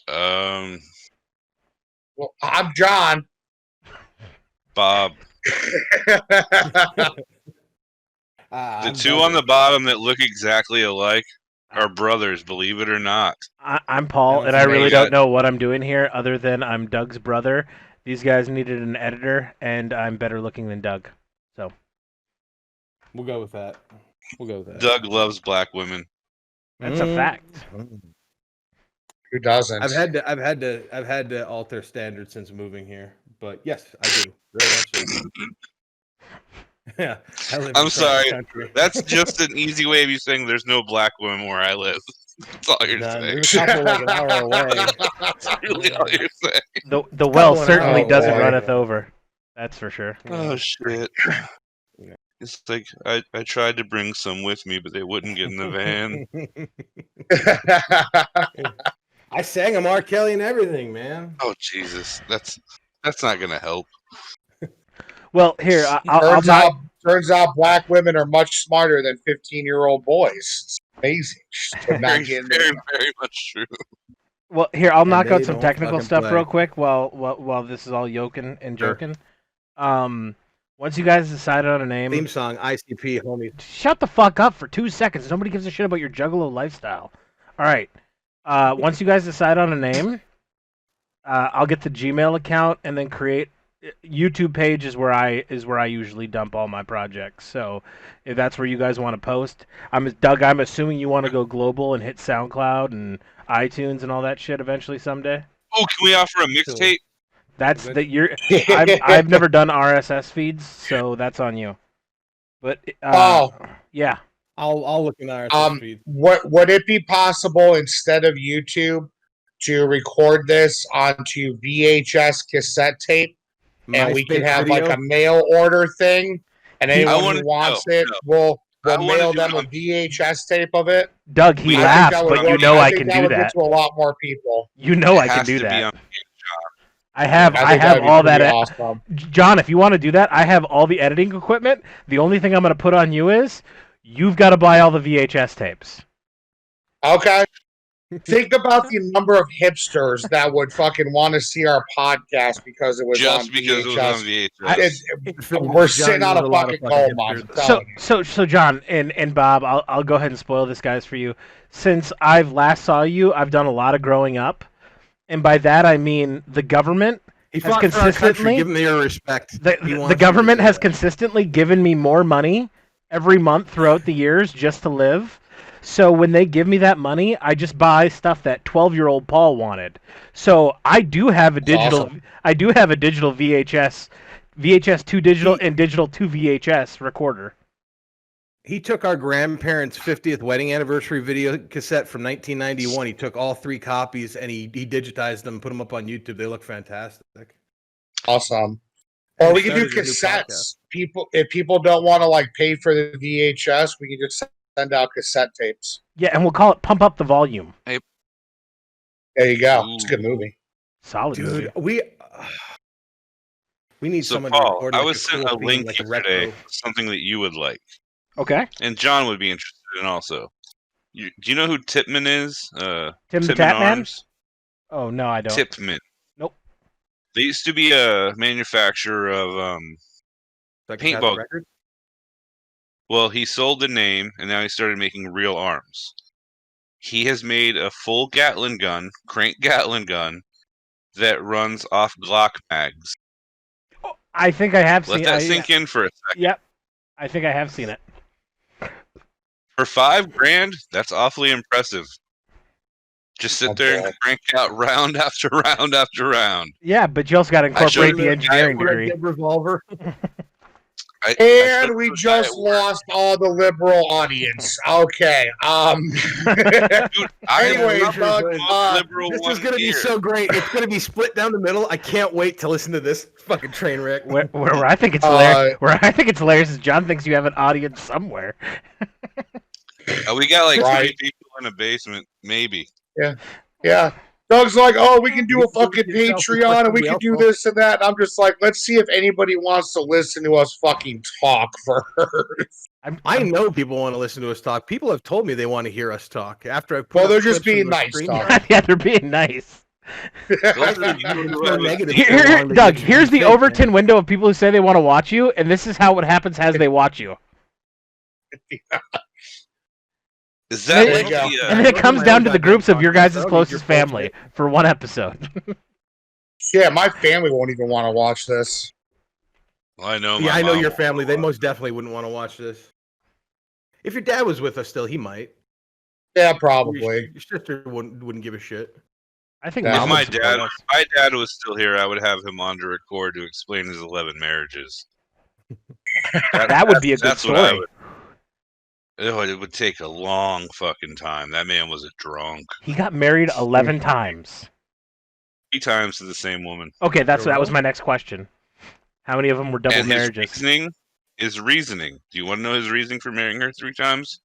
Well, I'm John. Bob. The two on the bottom that look exactly alike are brothers, believe it or not. I'm Paul, and I really don't know what I'm doing here other than I'm Doug's brother. These guys needed an editor, and I'm better looking than Doug. So we'll go with that. Doug loves black women. That's a fact. Who doesn't? I've had to alter standards since moving here, but yes, I do. Very much so. Yeah, I'm sorry. That's just an easy way of you saying there's no black women where I live. That's all you're saying. There's a couple like an hour away. That's really all you're saying. The well certainly doesn't runneth over. That's for sure. Oh shit. It's like I tried to bring some with me, but they wouldn't get in the van. I sang them R. Kelly and everything, man. Oh Jesus, that's not gonna help. Well, here turns out black women are much smarter than 15-year-old boys. It's amazing. Very much true. Well, here I'll knock out some technical stuff real quick while this is all yoking and joking. Once you guys decide on a name, theme song ICP, homie. Shut the fuck up for 2 seconds. Nobody gives a shit about your Juggalo lifestyle. All right. Once you guys decide on a name, I'll get the Gmail account and then create. YouTube page is where I usually dump all my projects. So if that's where you guys want to post, Doug, I'm assuming you want to go global and hit SoundCloud and iTunes and all that shit eventually someday. Oh, can we offer a mixtape? That's that you're. I've never done RSS feeds, so that's on you. But yeah, I'll look in RSS feeds. Would it be possible instead of YouTube to record this onto VHS cassette tape? And we can have like a mail order thing, and anyone who wants it, we'll mail them a VHS tape of it. Doug, he laughs, but you know I can do that. Get to a lot more people. You know I can do that. I have all that. Awesome. John, if you want to do that, I have all the editing equipment. The only thing I'm going to put on you is you've got to buy all the VHS tapes. Okay. Think about the number of hipsters that would fucking want to see our podcast because it was on VHS. We're sitting on a fucking gold mine. So John and Bob, I'll go ahead and spoil this, guys, for you. Since I've last saw you, I've done a lot of growing up, and by that I mean the government has consistently give me your respect. The government has consistently given me more money every month throughout the years just to live. So when they give me that money, I just buy stuff that 12-year-old Paul wanted. So I do have a digital. Awesome. I do have a digital VHS 2 digital and digital 2 VHS recorder. He took our grandparents' 50th wedding anniversary video cassette from 1991. He took all 3 copies and he digitized them, put them up on YouTube. They look fantastic. Awesome. Or we can do cassettes. If people don't want to like pay for the VHS, we can just send out cassette tapes. Yeah, and we'll call it Pump Up the Volume. Hey. There you go. It's a good movie. Solid dude, movie. We need someone Paul, to record I was sent a link yesterday, something that you would like. Okay. And John would be interested in also. Do you know who Tipman is? Tim the Tatman? Oh, no, I don't. Tipman. Nope. They used to be a manufacturer of paintball. Well, he sold the name, and now he started making real arms. He has made a full Gatling gun, crank Gatling gun, that runs off Glock mags. Oh, I think I have seen it. Let that sink in for a second. Yep. I think I have seen it. For $5,000, that's awfully impressive. Just sit there and crank out round after round after round. Yeah, but you also got to incorporate the engineering degree. Revolver. And we just lost all the liberal audience. Okay. Dude, anyway, this is going to be so great. It's going to be split down the middle. I can't wait to listen to this fucking train wreck. Where I think it's hilarious. Where I think it's hilarious is John thinks you have an audience somewhere. We got like 3 people in a basement, maybe. Yeah. Doug's like, oh, we can do a fucking Patreon and we can do this and that. And I'm just like, let's see if anybody wants to listen to us fucking talk first. I know people want to listen to us talk. People have told me they want to hear us talk after I put. Well, they're just being nice. Yeah, they're being nice. Doug, here's the Overton window of people who say they want to watch you, and this is how what happens as they watch you. Is that and, like and then it comes down to the groups of your guys' closest family for one episode. Yeah, my family won't even want to watch this. Well, I know. Yeah, I know your family. They most definitely wouldn't want to watch this. If your dad was with us still, he might. Yeah, probably. Your sister wouldn't give a shit. I think if my dad was still here, I would have him on to record to explain his 11 marriages. That would be a good story. It would take a long fucking time. That man was a drunk. He got married 11 times. 3 times to the same woman. Okay, that was my next question. How many of them were double marriages? His reasoning. Do you want to know his reasoning for marrying her 3 times?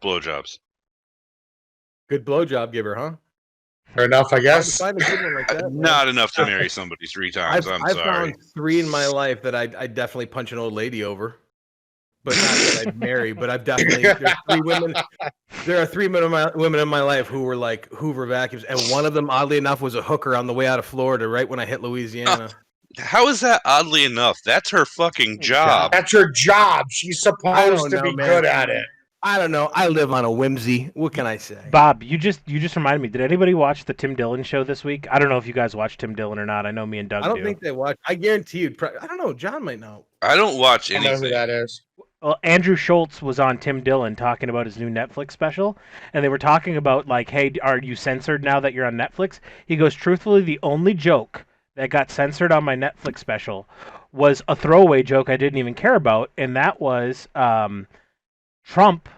Blowjobs. Good blowjob giver, huh? Fair enough, I guess. Like that, not enough to marry somebody 3 times. I'm sorry. I've found 3 in my life that I'd definitely punch an old lady over. But not that I'd marry, but I've definitely there's 3 women. There are 3 women in my life who were like Hoover vacuums, and one of them, oddly enough, was a hooker on the way out of Florida, right when I hit Louisiana. How is that oddly enough? That's her fucking job. That's her job. She's supposed to be good at it. I don't know. I live on a whimsy. What can I say? Bob, you just reminded me. Did anybody watch the Tim Dillon show this week? I don't know if you guys watched Tim Dillon or not. I know me and Doug do. I don't think they watch. I guarantee you. I don't know. John might know. I don't watch anything. I know who that is. Well, Andrew Schultz was on Tim Dillon talking about his new Netflix special, and they were talking about, like, hey, are you censored now that you're on Netflix? He goes, truthfully, the only joke that got censored on my Netflix special was a throwaway joke I didn't even care about, and that was Trump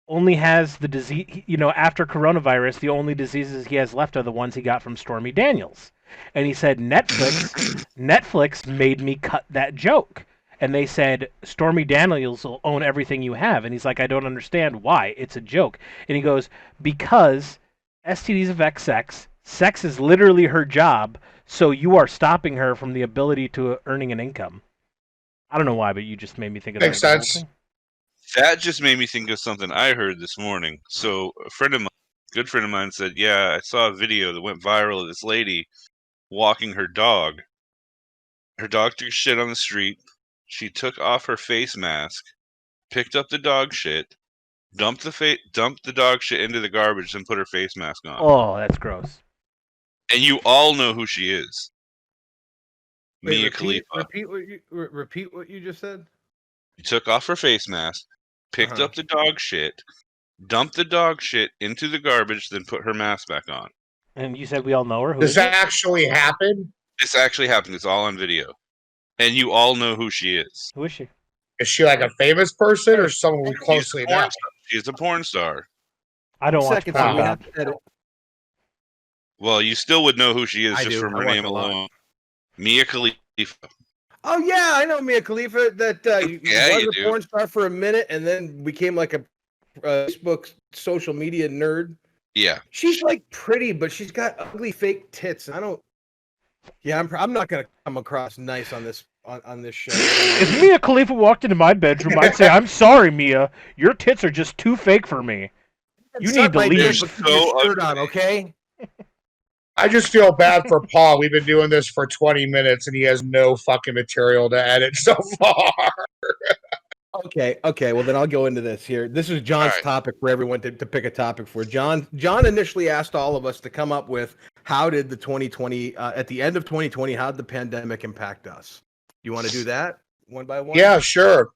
only has the disease, after coronavirus, the only diseases he has left are the ones he got from Stormy Daniels. And he said, Netflix made me cut that joke. And they said, Stormy Daniels will own everything you have. And he's like, I don't understand why. It's a joke. And he goes, because STDs affect sex. Sex is literally her job. So you are stopping her from the ability to earning an income. I don't know why, but you just made me think of that. Makes sense. That just made me think of something I heard this morning. So a good friend of mine said, yeah, I saw a video that went viral of this lady walking her dog. Her dog took shit on the street. She took off her face mask, picked up the dog shit, dumped the dog shit into the garbage, and put her face mask on. Oh, that's gross. And you all know who she is. Wait, Mia Khalifa. Repeat what you just said. She took off her face mask, picked up the dog shit, dumped the dog shit into the garbage, then put her mask back on. And you said we all know her? Does that actually happen? This actually happened. It's all on video. And you all know who she is. Who is she? Is she like a famous person or someone we closely know? She's a porn star. I don't watch porn. Well, you still would know who she is just from her name alone. Mia Khalifa. Oh, yeah, I know Mia Khalifa. That was a porn star for a minute and then became like a Facebook social media nerd. Yeah. She's like pretty, but she's got ugly fake tits. I'm not gonna come across nice on this show. If Mia Khalifa walked into my bedroom, I'd say, "I'm sorry, Mia. Your tits are just too fake for me. You need to leave." Shirt on, okay? I just feel bad for Paul. We've been doing this for 20 minutes, and he has no fucking material to edit so far. Okay. Well, then I'll go into this here. This is John's topic for everyone to pick a topic for. John initially asked all of us to come up with how did the 2020 at the end of 2020, how did the pandemic impact us? You want to do that one by one? Yeah, sure.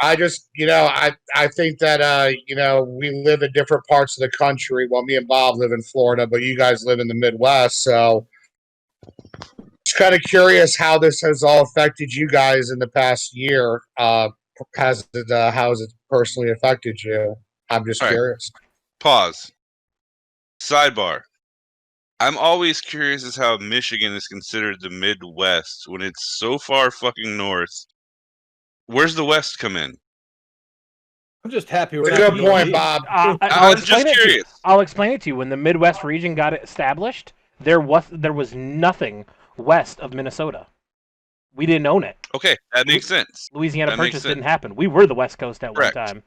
I just, I think that, we live in different parts of the country. Well, me and Bob live in Florida, but you guys live in the Midwest. So just kind of curious how this has all affected you guys in the past year. How has it personally affected you? I'm just curious. Pause. Sidebar. I'm always curious as how Michigan is considered the Midwest when it's so far fucking north. Where's the West come in? I'm just happy. We're good point, Bob. I'm just curious. I'll explain it to you. When the Midwest region got established, there was nothing west of Minnesota. We didn't own it. Okay, that makes sense. Louisiana Purchase didn't happen. We were the West Coast at one time.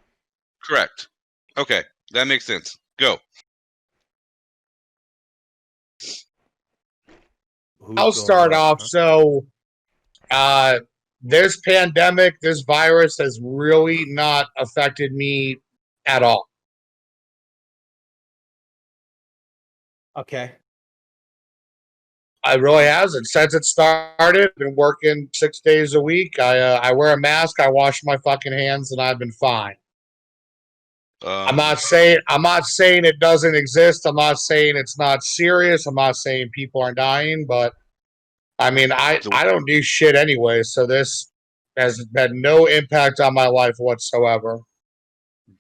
Correct. Okay, that makes sense. Go. I'll start off. So, this pandemic, this virus has really not affected me at all. Okay. I really hasn't. Since it started, I've been working 6 days a week. I wear a mask, I wash my fucking hands, and I've been fine. I'm not saying it doesn't exist. I'm not saying it's not serious. I'm not saying people are dying, but I mean, I don't do shit anyway, so this has had no impact on my life whatsoever.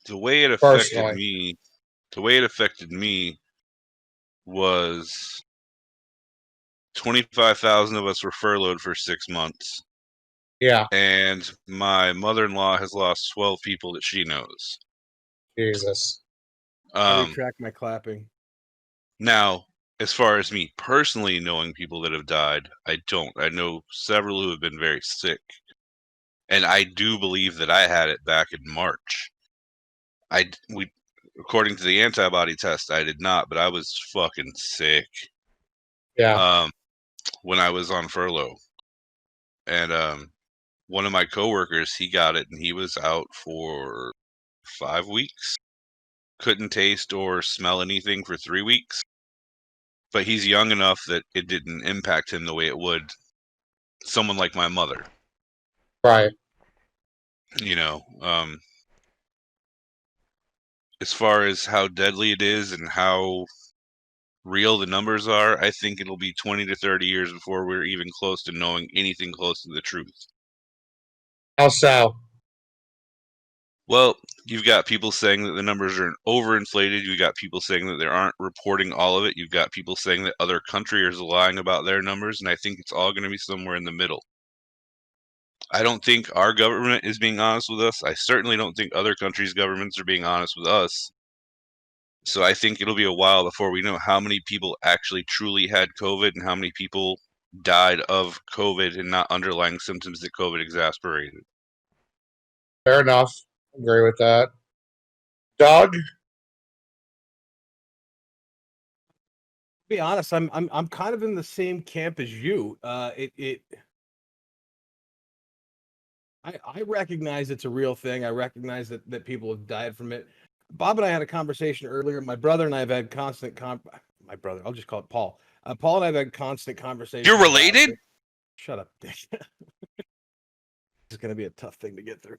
The way it affected me was 25,000 of us were furloughed for 6 months. Yeah. And my mother-in-law has lost 12 people that she knows. Jesus. I retract my clapping. Now, as far as me personally knowing people that have died, I don't. I know several who have been very sick. And I do believe that I had it back in March. According to the antibody test, I did not, but I was fucking sick. Yeah. When I was on furlough. And one of my coworkers, he got it and he was out for 5 weeks. Couldn't taste or smell anything for 3 weeks. But he's young enough that it didn't impact him the way it would someone like my mother. Right. You know, as far as how deadly it is and how real the numbers are, I think it'll be 20 to 30 years before we're even close to knowing anything close to the truth. How so? Well, you've got people saying that the numbers are overinflated. You've got people saying that they aren't reporting all of it. You've got people saying that other countries are lying about their numbers, and I think it's all going to be somewhere in the middle. I don't think our government is being honest with us. I certainly don't think other countries' governments are being honest with us. So I think it'll be a while before we know how many people actually truly had COVID and how many people died of COVID and not underlying symptoms that COVID exacerbated. Fair enough. Agree with that. Doug? To be honest, I'm kind of in the same camp as you. I recognize it's a real thing. I recognize that people have died from it. Bob and I had a conversation earlier. My brother and I have had constant my brother, I'll just call it Paul. Paul and I have had constant conversations. You're related? Shut up, Dick. It's going to be a tough thing to get through.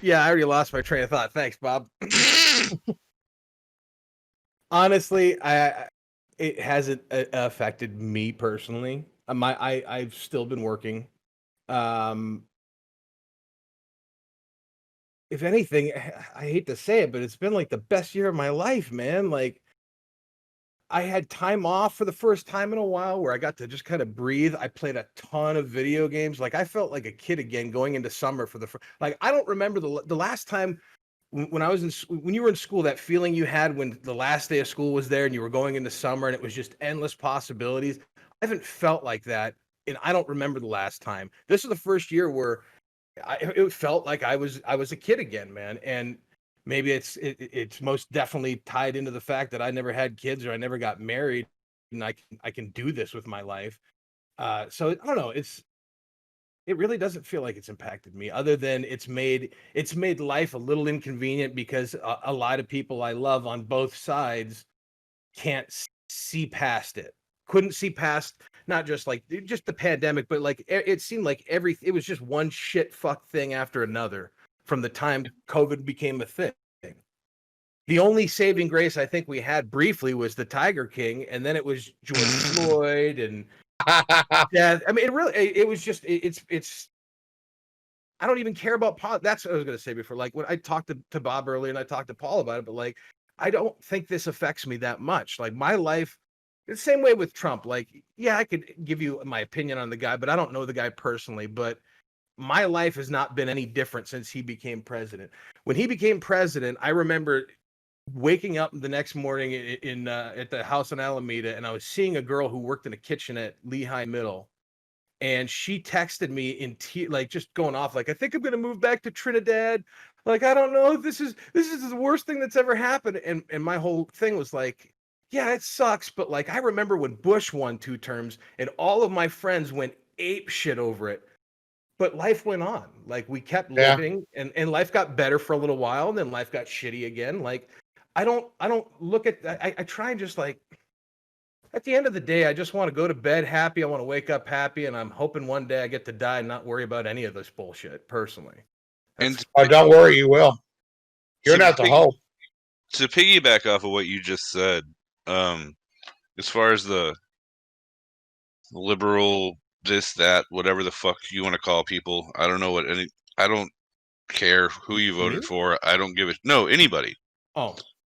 Yeah, I already lost my train of thought. Thanks, Bob. Honestly, it hasn't affected me personally. I've still been working. If anything, I hate to say it, but it's been like the best year of my life, man. Like, I had time off for the first time in a while where I got to just kind of breathe. I played a ton of video games. Like, I felt like a kid again going into summer for like, I don't remember the last time when I was when you were in school, that feeling you had when the last day of school was there and you were going into summer and it was just endless possibilities. I haven't felt like that, and I don't remember the last time. This is the first year where it felt like I was a kid again, man. And maybe it's most definitely tied into the fact that I never had kids or I never got married, and I can do this with my life. So I don't know. It really doesn't feel like it's impacted me, other than it's made life a little inconvenient because a lot of people I love on both sides can't see past it. Couldn't see past not just the pandemic, but like it seemed like it was just one shit fuck thing after another from the time COVID became a thing. The only saving grace I think we had briefly was the Tiger King, and then it was George Floyd and yeah. I mean, it was just it's. I don't even care about that's what I was going to say before. Like when I talked to Bob earlier and I talked to Paul about it, but like I don't think this affects me that much. Like my life. The same way with Trump. Like, yeah, I could give you my opinion on the guy, but I don't know the guy personally. But my life has not been any different since he became president. When he became president, I remember waking up the next morning in at the house in Alameda, and I was seeing a girl who worked in a kitchen at Lehigh Middle, and she texted me in like just going off, like, I think I'm gonna move back to Trinidad. Like, I don't know, this is the worst thing that's ever happened. And my whole thing was like, yeah, it sucks, but like I remember when Bush won 2 terms and all of my friends went ape shit over it. But life went on. Like we kept living and life got better for a little while and then life got shitty again. Like I don't look at I try and just like at the end of the day, I just want to go to bed happy. I want to wake up happy, and I'm hoping one day I get to die and not worry about any of this bullshit personally. Don't worry, you will. You're not the hope. To piggyback off of what you just said, as far as the liberal, this, that, whatever the fuck you want to call people, I don't know I don't care who you voted for. I don't give it. No, anybody. Oh.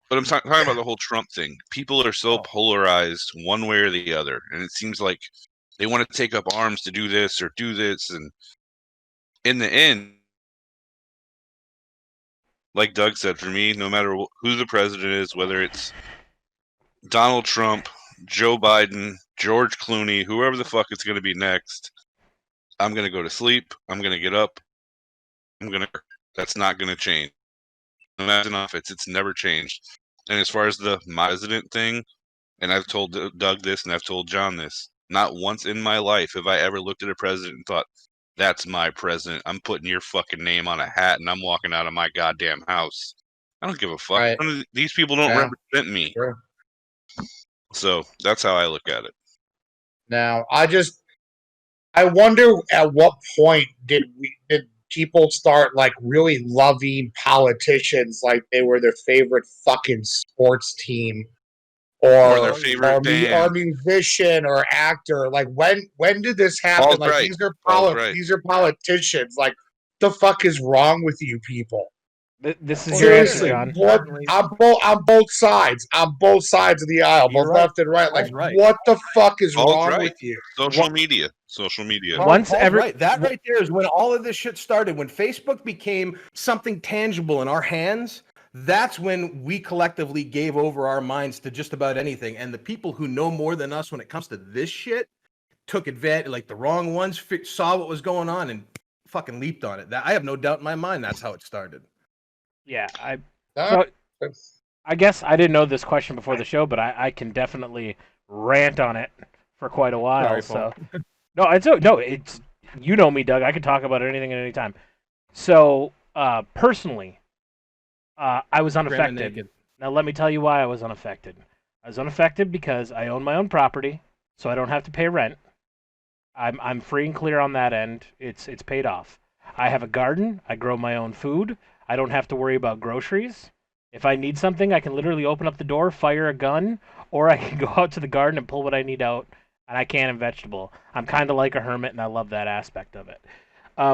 But I'm talking about the whole Trump thing. People are so polarized one way or the other. And it seems like they want to take up arms to do this or do this. And in the end, like Doug said, for me, no matter who the president is, whether it's Donald Trump, Joe Biden, George Clooney, whoever the fuck it's going to be next, I'm going to go to sleep. I'm going to get up. That's not going to change. No matter enough, it's never changed. And as far as the president thing, and I've told Doug this and I've told John this, not once in my life have I ever looked at a president and thought, that's my president. I'm putting your fucking name on a hat and I'm walking out of my goddamn house. I don't give a fuck. Right. These people don't represent me. Sure. So that's how I look at it. Now, I wonder at what point did people start like really loving politicians like they were their favorite fucking sports team or their favorite band or musician or actor. Like when did this happen? Like these are politicians. Like the fuck is wrong with you people? This is your answer, John. On both sides. On both sides of the aisle, both left and right. Like, what the fuck is wrong with you? Social media. That right there is when all of this shit started. When Facebook became something tangible in our hands, that's when we collectively gave over our minds to just about anything. And the people who know more than us when it comes to this shit took advantage. Like the wrong ones saw what was going on and fucking leaped on it. I have no doubt in my mind that's how it started. Yeah, I guess I didn't know this question before the show, but I can definitely rant on it for quite a while. Sorry, it's you know me, Doug. I can talk about anything at any time. So personally, I was unaffected. Now let me tell you why I was unaffected. I was unaffected because I own my own property, so I don't have to pay rent. I'm free and clear on that end. It's paid off. I have a garden. I grow my own food. I don't have to worry about groceries. If I need something, I can literally open up the door, fire a gun, or I can go out to the garden and pull what I need out, and I can in vegetable. I'm kind of like a hermit, and I love that aspect of it.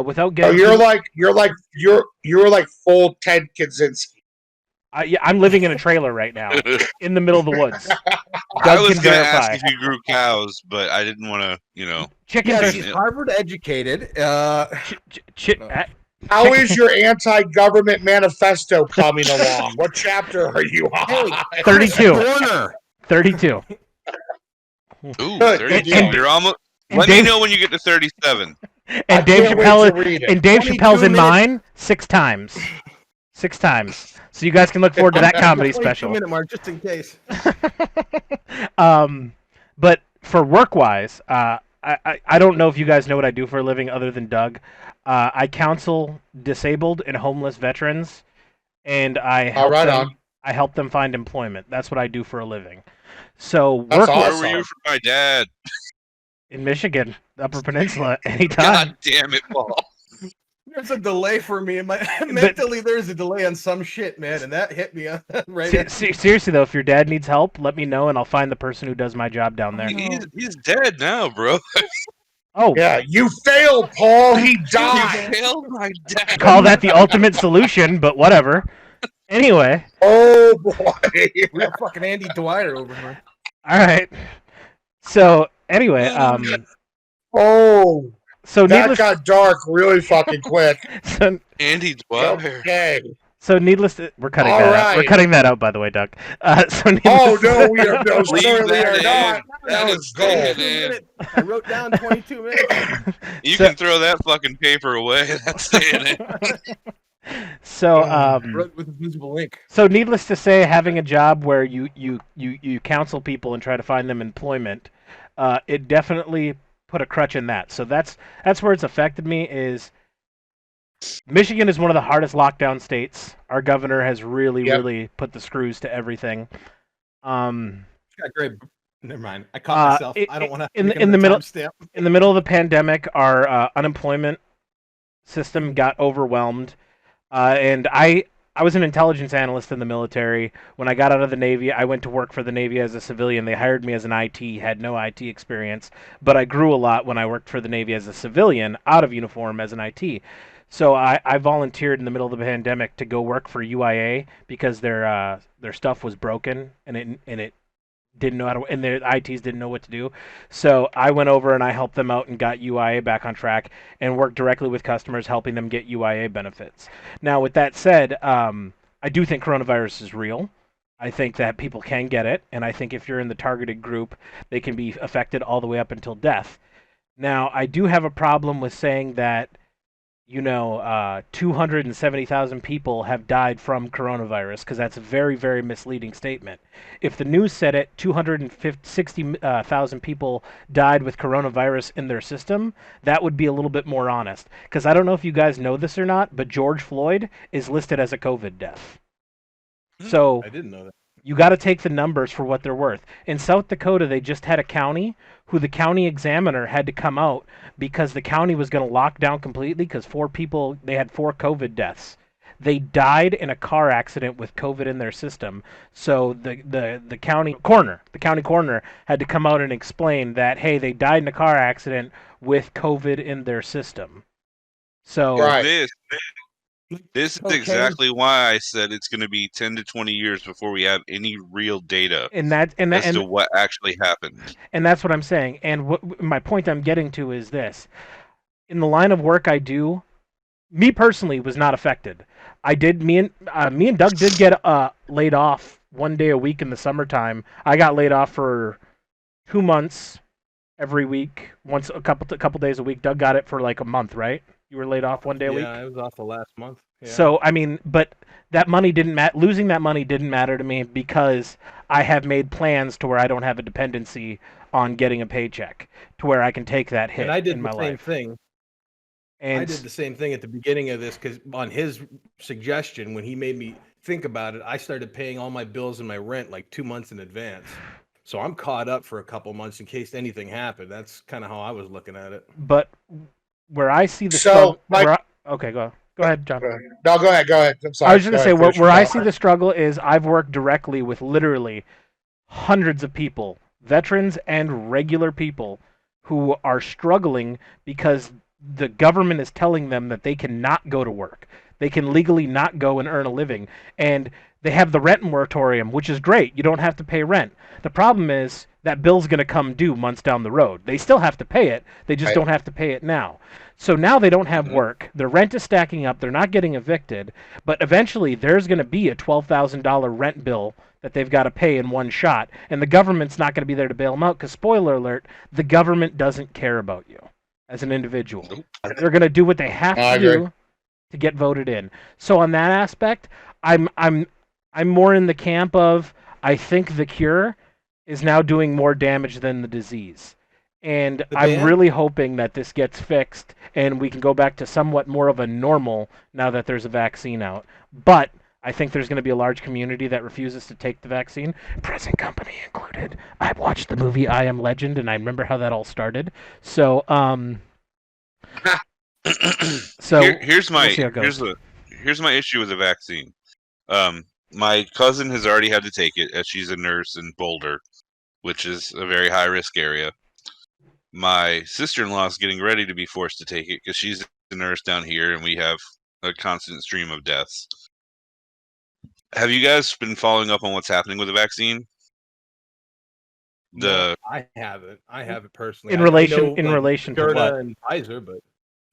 Without getting, you're like full Ted Kaczynski. I'm living in a trailer right now, in the middle of the woods. I was going to ask if you grew cows, but I didn't want to, Chickens are Harvard educated. How is your anti-government manifesto coming along? What chapter are you on? 32. 32. Ooh, 32. You're almost. Let me know when you get to 37. And Dave Chappelle's in mine 6 times. 6 times. So you guys can look forward to that comedy special. Minute mark, just in case. But for work-wise, I don't know if you guys know what I do for a living other than Doug. I counsel disabled and homeless veterans, and I help them find employment. That's what I do for a living. So where were you from my dad? In Michigan, Upper Peninsula, anytime. God damn it, Paul. There's a delay for me. Mentally, there's a delay on some shit, man, and that hit me right. Seriously, though, if your dad needs help, let me know, and I'll find the person who does my job down there. He's dead now, bro. Oh. Yeah, you failed, Paul. He died. You failed my dad. Call that the ultimate solution, but whatever. Anyway. Oh, boy. We got fucking Andy Dwyer over here. All right. So, anyway, So that got dark really fucking quick. Andy Dwyer. Okay. So needless to, we're cutting that out. We're cutting that out, by the way, Doug. We are not. That was gold. I wrote down 22 minutes. You can throw that fucking paper away. That's staying in. So, with a visible ink. So, needless to say, having a job where you counsel people and try to find them employment, it definitely put a crutch in that. So that's where it's affected me. Is Michigan is one of the hardest lockdown states. Our governor has really put the screws to everything. Yeah, great. Never mind. I caught myself. I don't want to. In the middle of the pandemic, our unemployment system got overwhelmed, and I was an intelligence analyst in the military. When I got out of the Navy, I went to work for the Navy as a civilian. They hired me as an IT, had no IT experience, but I grew a lot when I worked for the Navy as a civilian, out of uniform as an IT. So I volunteered in the middle of the pandemic to go work for UIA because their stuff was broken and it didn't know how to, and their ITs didn't know what to do. So I went over and I helped them out and got UIA back on track and worked directly with customers, helping them get UIA benefits. Now, with that said, I do think coronavirus is real. I think that people can get it, and I think if you're in the targeted group, they can be affected all the way up until death. Now, I do have a problem with saying that 270,000 people have died from coronavirus, because that's a very, very misleading statement. If the news said it, 260,000 people died with coronavirus in their system, that would be a little bit more honest. Because I don't know if you guys know this or not, but George Floyd is listed as a COVID death. So I didn't know that. You got to take the numbers for what they're worth. In South Dakota, they just had a county who the county examiner had to come out because the county was going to lock down completely because they had 4 COVID deaths. They died in a car accident with COVID in their system. So the county coroner had to come out and explain that, hey, they died in a car accident with COVID in their system. So right. This is exactly why I said it's going to be 10 to 20 years before we have any real data as to what actually happened. And that's what I'm saying. And my point I'm getting to is this. In the line of work I do, me personally was not affected. Me and Doug did get laid off 1 day a week in the summertime. I got laid off for 2 months every week, once a couple days a week. Doug got it for like a month, right? You were laid off 1 day a week? Yeah, I was off the last month. Yeah. So, I mean, but that money didn't matter. Losing that money didn't matter to me because I have made plans to where I don't have a dependency on getting a paycheck, to where I can take that hit in my life. And I did the same thing. And I did the same thing at the beginning of this because on his suggestion, when he made me think about it, I started paying all my bills and my rent like 2 months in advance. So I'm caught up for a couple months in case anything happened. That's kind of how I was looking at it. But where I see the okay, go ahead, John. No, go ahead. I'm sorry. I was just gonna say where I see the struggle is I've worked directly with literally hundreds of people, veterans and regular people, who are struggling because the government is telling them that they cannot go to work. They can legally not go and earn a living, and they have the rent moratorium, which is great. You don't have to pay rent. The problem is that bill's going to come due months down the road. They still have to pay it. They just don't have to pay it now. So now they don't have work. Their rent is stacking up. They're not getting evicted. But eventually there's going to be a $12,000 rent bill that they've got to pay in one shot. And the government's not going to be there to bail them out because, spoiler alert, the government doesn't care about you as an individual. They're going to do what they have to do to get voted in. So on that aspect, I'm more in the camp of I think the cure is now doing more damage than the disease. And I'm really hoping that this gets fixed and we can go back to somewhat more of a normal now that there's a vaccine out. But I think there's going to be a large community that refuses to take the vaccine, present company included. I watched the movie I Am Legend and I remember how that all started. So here's my issue with the vaccine. My cousin has already had to take it as she's a nurse in Boulder, which is a very high risk area. My sister-in-law is getting ready to be forced to take it because she's a nurse down here and we have a constant stream of deaths. Have you guys been following up on what's happening with the vaccine? I haven't personally. In relation to what? And Pfizer, but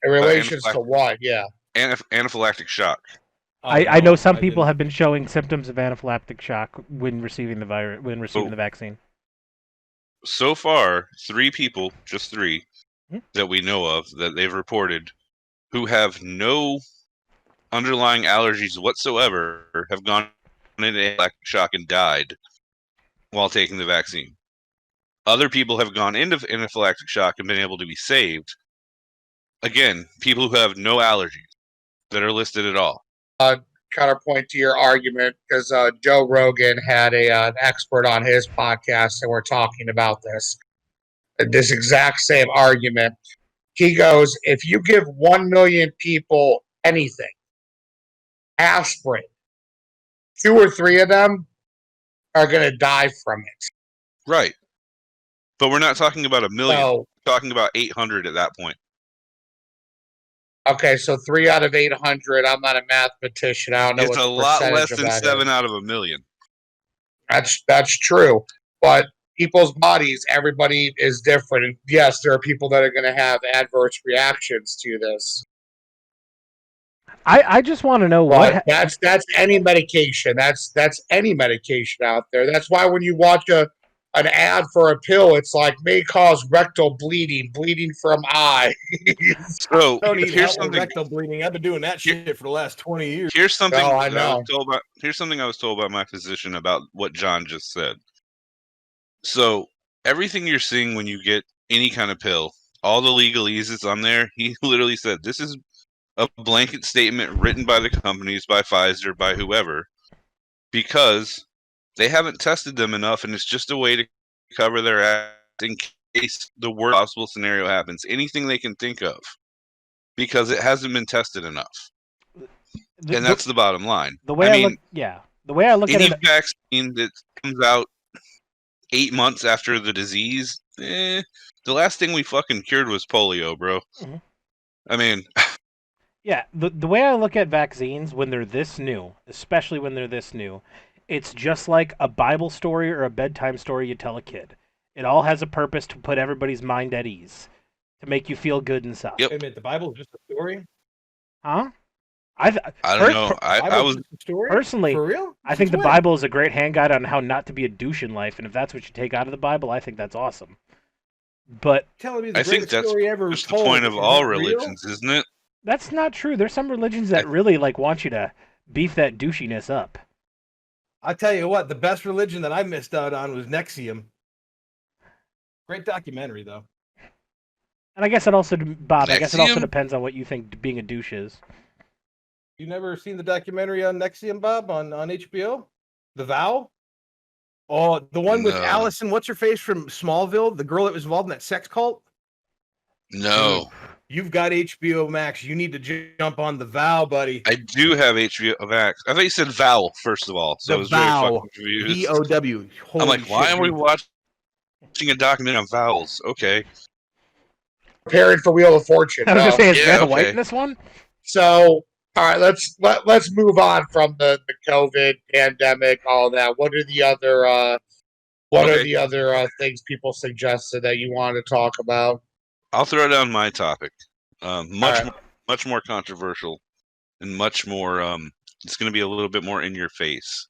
in relation to what? Yeah. Anaphylactic shock. I know some people have been showing symptoms of anaphylactic shock when receiving the the vaccine. So far, 3 people, just 3, that we know of that they've reported, who have no underlying allergies whatsoever have gone into anaphylactic shock and died while taking the vaccine. Other people have gone into anaphylactic shock and been able to be saved. Again, people who have no allergies that are listed at all. Counterpoint to your argument, because Joe Rogan had an expert on his podcast, and we're talking about this exact same argument. He goes, if you give 1 million people anything, aspirin, 2 or 3 of them are going to die from it. Right. But we're not talking about 1 million. We're talking about 800 at that point. Okay, so 3 out of 800. I'm not a mathematician. I don't know. It's a lot less than 7 out of 1 million. That's true. But people's bodies, everybody is different. And yes, there are people that are going to have adverse reactions to this. I just want to know what. That's any medication. That's any medication out there. That's why when you watch an ad for a pill, it's like may cause rectal bleeding from eye. So here's something. Rectal bleeding. I've been doing that shit for the last 20 years. Here's something here's something I was told by my physician about what John just said. So everything you're seeing when you get any kind of pill, all the legalese that's on there, he literally said this is a blanket statement written by the companies, by Pfizer, by whoever, because they haven't tested them enough, and it's just a way to cover their ass in case the worst possible scenario happens. Anything they can think of, because it hasn't been tested enough. And that's the bottom line. The way I look at it, any vaccine that comes out 8 months after the disease, the last thing we fucking cured was polio, bro. Mm-hmm. I mean, yeah, the way I look at vaccines when they're this new, especially when they're this new, it's just like a Bible story or a bedtime story you tell a kid. It all has a purpose to put everybody's mind at ease, to make you feel good inside. Yep. Wait a minute, the Bible is just a story? Huh? I don't know. I was personally, for real? I think the Bible is a great hand guide on how not to be a douche in life, and if that's what you take out of the Bible, I think that's awesome. But I think that's just the point of all religions, isn't it? That's not true. There's some religions that really want you to beef that douchiness up. I tell you what, the best religion that I missed out on was NXIVM. Great documentary, though. And I guess it also, Bob, I guess it also depends on what you think being a douche is. You never seen the documentary on NXIVM, Bob, on HBO? The Vow? Oh, the one with Allison, what's her face from Smallville? The girl that was involved in that sex cult? No. You've got HBO Max. You need to jump on The Vow, buddy. I do have HBO Max. I thought you said Vow, first of all. So I was very fucking confused. VOW. I'm like, why are we watching a documentary on vowels? Okay. Preparing for Wheel of Fortune. I was going to say, is Vanna White in this one? So, all right, let's move on from the COVID pandemic, all that. What are the other things people suggested that you want to talk about? I'll throw down my topic. Much more controversial, and much more. It's going to be a little bit more in your face.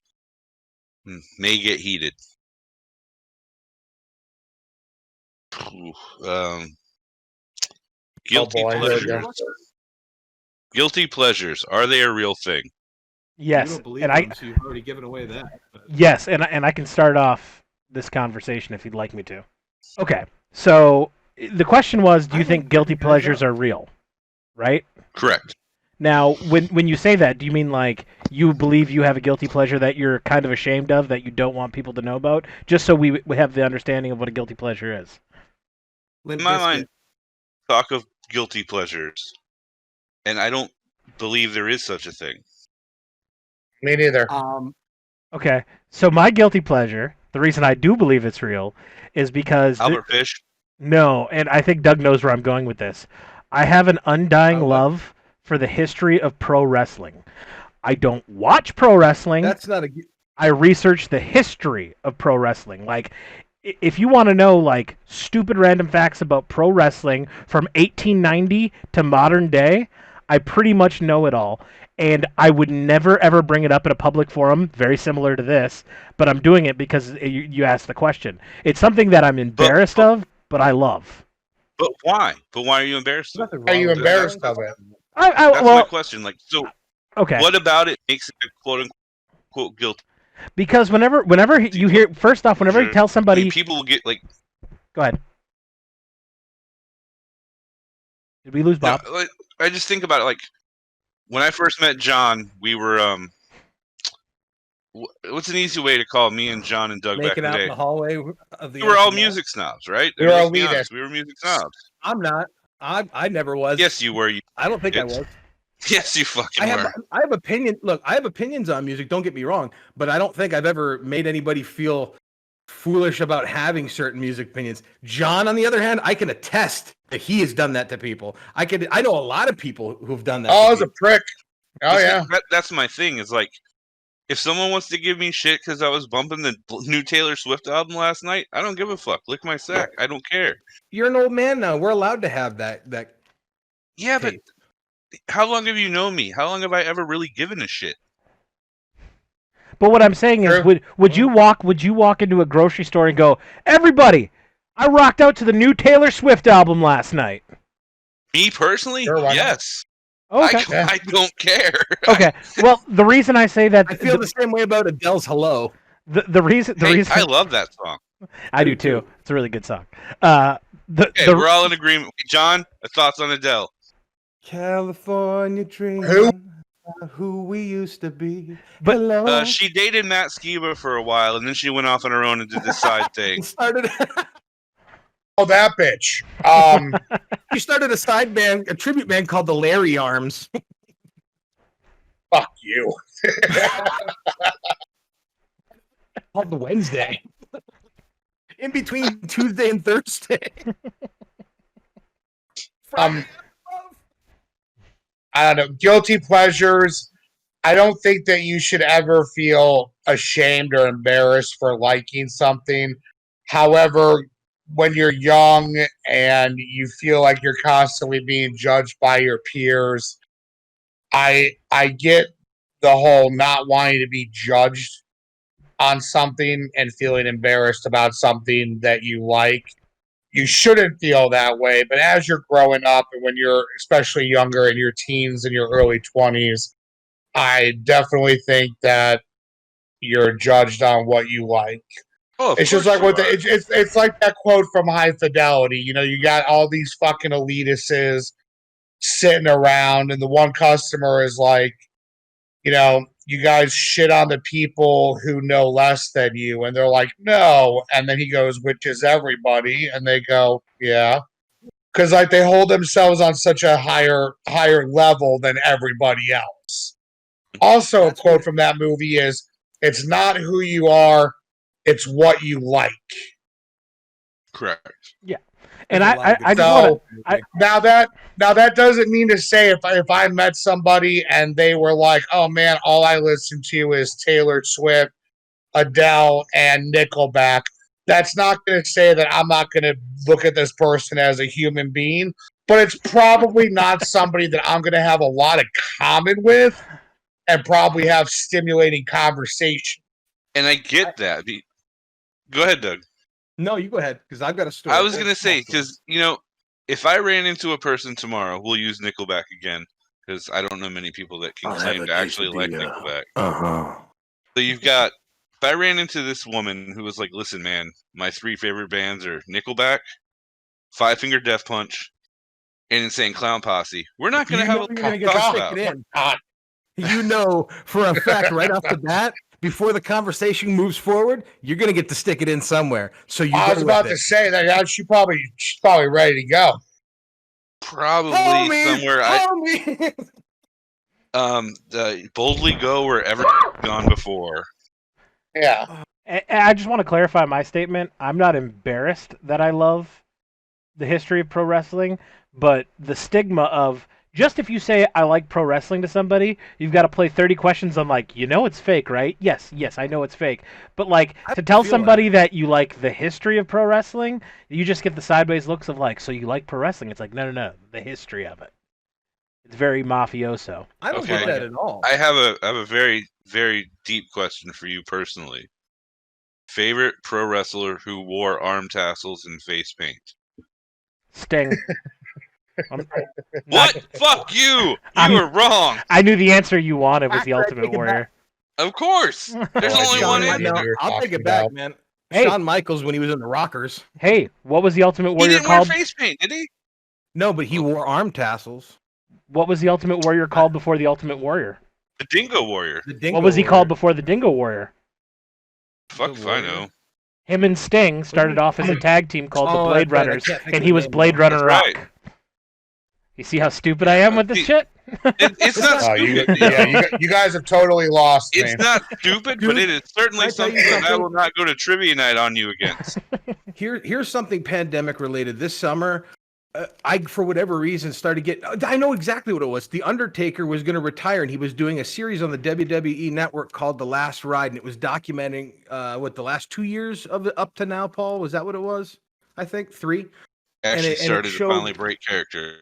May get heated. Guilty pleasures. Guilty pleasures. Are they a real thing? Yes, you don't believe them, so you've already given away that. But... Yes, and I can start off this conversation if you'd like me to. Okay, so the question was, do you think guilty pleasures are real? Right? Correct. Now, when you say that, do you mean like you believe you have a guilty pleasure that you're kind of ashamed of, that you don't want people to know about? Just so we have the understanding of what a guilty pleasure is. In my mind, talk of guilty pleasures, and I don't believe there is such a thing. Me neither. Okay, so my guilty pleasure, the reason I do believe it's real, is because Albert Fish. No, and I think Doug knows where I'm going with this. I have an undying love for the history of pro wrestling. I don't watch pro wrestling. That's not I research the history of pro wrestling. Like, if you want to know, like, stupid random facts about pro wrestling from 1890 to modern day, I pretty much know it all. And I would never, ever bring it up in a public forum, very similar to this, but I'm doing it because you asked the question. It's something that I'm embarrassed of, but I love. But why? But why are you embarrassed of it? Are you embarrassed of it? That's my question. Like, so Okay. What about it makes it a quote unquote guilty? Because whenever you hear, first off, whenever you tell somebody, I mean, people will get like. Go ahead. Did we lose Bob? No, like, I just think about it. Like when I first met John, we were what's an easy way to call me and John and Doug back in the day? In the hallway of the we were all music snobs, right? We were elitists. We were music snobs. I'm not. I never was. Yes, you were. I don't think I was. Yes, you fucking were. I have opinion. Look, I have opinions on music. Don't get me wrong, but I don't think I've ever made anybody feel foolish about having certain music opinions. John, on the other hand, I can attest that he has done that to people. I know a lot of people who've done that. Oh, as a prick. Oh, yeah. That's my thing. Is like, if someone wants to give me shit because I was bumping the new Taylor Swift album last night, I don't give a fuck. Lick my sack. I don't care. You're an old man now. We're allowed to have that. Yeah, tape. But how long have you known me? How long have I ever really given a shit? But what I'm saying is, would you walk into a grocery store and go, everybody, I rocked out to the new Taylor Swift album last night? Me personally, yes. Okay. I don't care. Okay. Well, the reason I say that, I feel the same way about Adele's "Hello." The reason I love that song. I do too. It's a really good song. We're all in agreement. John, thoughts on Adele? California dream. Who we used to be. But she dated Matt Skiba for a while, and then she went off on her own and did this side thing. Oh, that bitch. She started a side band, a tribute band called the Larry Arms. Fuck you. Called the Wednesday. In between Tuesday and Thursday. I don't know. Guilty pleasures. I don't think that you should ever feel ashamed or embarrassed for liking something. However, when you're young and you feel like you're constantly being judged by your peers, I get the whole not wanting to be judged on something and feeling embarrassed about something that you like. You shouldn't feel that way, but as you're growing up and when you're especially younger in your teens and your early 20s, I definitely think that you're judged on what you like. Oh, it's just like it's like that quote from High Fidelity. You know, you got all these fucking elitists sitting around, and the one customer is like, you know, you guys shit on the people who know less than you, and they're like, no, and then he goes, which is everybody, and they go, yeah, because like they hold themselves on such a higher level than everybody else. Also, a quote from that movie is, "It's not who you are, it's what you like." Correct. Yeah, and I just want to. Now that doesn't mean to say if I met somebody and they were like, "Oh man, all I listen to is Taylor Swift, Adele, and Nickelback," that's not going to say that I'm not going to look at this person as a human being. But it's probably not somebody that I'm going to have a lot of common with and probably have stimulating conversation. And I get that. Go ahead, Doug. No, you go ahead, because I've got a story. I was going to say, because, you know, if I ran into a person tomorrow, we'll use Nickelback again, because I don't know many people that can claim to actually like Nickelback. So you've got, if I ran into this woman who was like, listen, man, my 3 favorite bands are Nickelback, Five Finger Death Punch, and Insane Clown Posse, we're not going to have a talk about. You know for a fact right off the bat, before the conversation moves forward, you're going to get to stick it in somewhere. So I was about to say that she's probably ready to go. Probably somewhere. Boldly go wherever gone before. Yeah. I just want to clarify my statement. I'm not embarrassed that I love the history of pro wrestling, but the stigma of just if you say I like pro wrestling to somebody, you've got to play 30 questions on like, you know it's fake, right? Yes, I know it's fake. But like to tell somebody that you like the history of pro wrestling, you just get the sideways looks of like, so you like pro wrestling? It's like, no, the history of it. It's very mafioso. I don't get that at all. I have a very, very deep question for you personally. Favorite pro wrestler who wore arm tassels and face paint? Sting. What? Fuck you! You were wrong. I knew the answer you wanted was the Ultimate Warrior. Of course. There's only one answer. I'll take it back, man. Hey. Shawn Michaels when he was in the Rockers. Hey, what was the Ultimate Warrior called? He didn't wear face paint, did he? No, but he wore arm tassels. What was the Ultimate Warrior called before the Ultimate Warrior? The Dingo Warrior. What was he called before the Dingo Warrior? Fuck if I know. Him and Sting started off as a tag team called the Blade Runners, and he was Blade Runner Rock. Right. You see how stupid I am with this shit? It's not stupid. You guys have totally lost me. It's not stupid, but it is certainly something that I will not go to trivia night on you against. Here's something pandemic related. This summer, I, for whatever reason, started getting... I know exactly what it was. The Undertaker was going to retire, and he was doing a series on the WWE Network called The Last Ride, and it was documenting, the last 2 years of it up to now, Paul? Was that what it was? I think 3? Actually started to finally break character.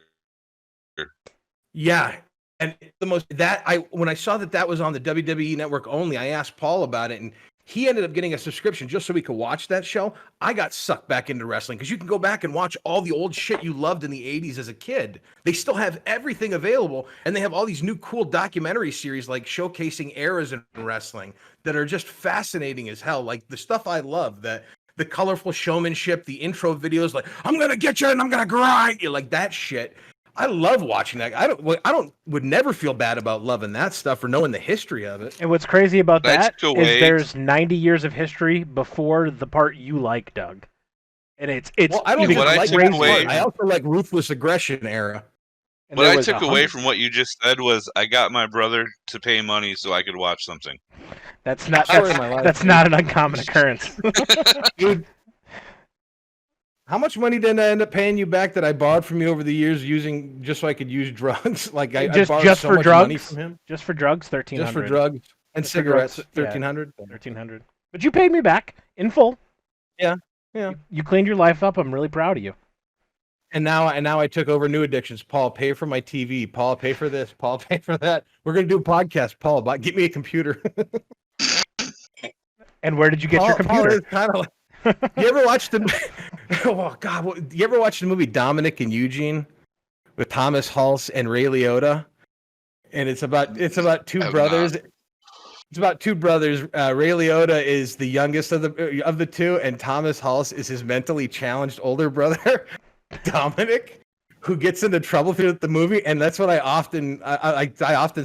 Yeah, and when I saw that was on the WWE Network only, I asked Paul about it, and he ended up getting a subscription just so we could watch that show. I got sucked back into wrestling because you can go back and watch all the old shit you loved in the 80s as a kid. They still have everything available, and they have all these new cool documentary series like showcasing eras in wrestling that are just fascinating as hell. Like the stuff I love, the colorful showmanship, the intro videos, like I'm gonna get you and I'm gonna grind you, like that shit. I love watching that. I would never feel bad about loving that stuff or knowing the history of it. And what's crazy about that is there's 90 years of history before the part you like, Doug. And it's well, I don't even like that part. I also like Ruthless Aggression era. And what I took away from what you just said was I got my brother to pay money so I could watch something. That's not an uncommon occurrence. Dude, how much money did I end up paying you back that I borrowed from you over the years using just so I could use drugs? Like I borrowed so much money from him. Just for drugs, $1,300. Just for drugs and cigarettes, $1,300. $1,300. But you paid me back in full. Yeah. You cleaned your life up. I'm really proud of you. And now I took over new addictions. Paul, pay for my TV. Paul, pay for this. Paul, pay for that. We're gonna do a podcast. Paul, get me a computer. And where did you get your computer? Paul is kind of like, you ever watch you ever watch the movie Dominic and Eugene with Thomas Hulse and Ray Liotta? And it's about two brothers. Not. It's about two brothers. Ray Liotta is the youngest of the two, and Thomas Hulse is his mentally challenged older brother, Dominic, who gets into trouble through the movie. And that's what I often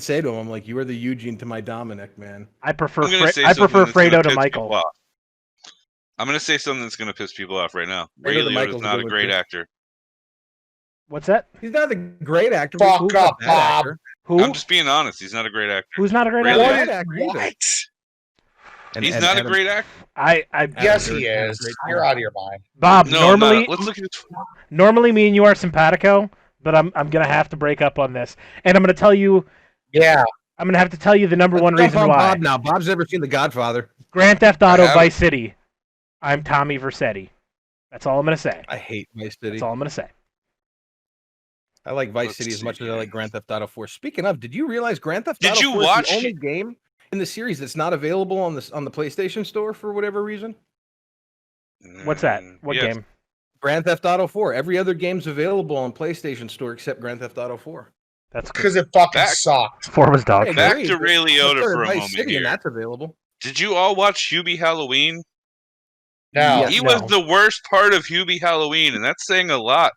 say to him. I'm like, you are the Eugene to my Dominic, man. I prefer Fredo to Michael. I'm going to say something that's going to piss people off right now. Ray Liotta's not a great actor. What's that? He's not a great actor. Fuck up, Bob. Who? I'm just being honest. He's not a great actor. Who's not a great actor? What? He's not a great actor. Yes, he is. You're out of your mind, Bob. No, normally, let's look at it. Normally, me and you are simpatico, but I'm gonna have to break up on this, and I'm gonna tell you. Yeah. I'm gonna have to tell you the number one reason why. Bob now. Bob's never seen The Godfather. Grand Theft Auto Vice City. I'm Tommy Vercetti. That's all I'm gonna say. I hate Vice City. That's all I'm gonna say. I like Vice City as much as I like Grand Theft Auto 4. Speaking of, did you realize Grand Theft Auto 4 is the only game in the series that's not available on the PlayStation Store for whatever reason? What's that? What game? Grand Theft Auto 4. Every other game's available on PlayStation Store except Grand Theft Auto 4. That's because it fucking sucked. 4 was dog. Back to Ray Liotta for a moment here. And that's available. Did you all watch Hubie Halloween? No. He was the worst part of Hubie Halloween, and that's saying a lot.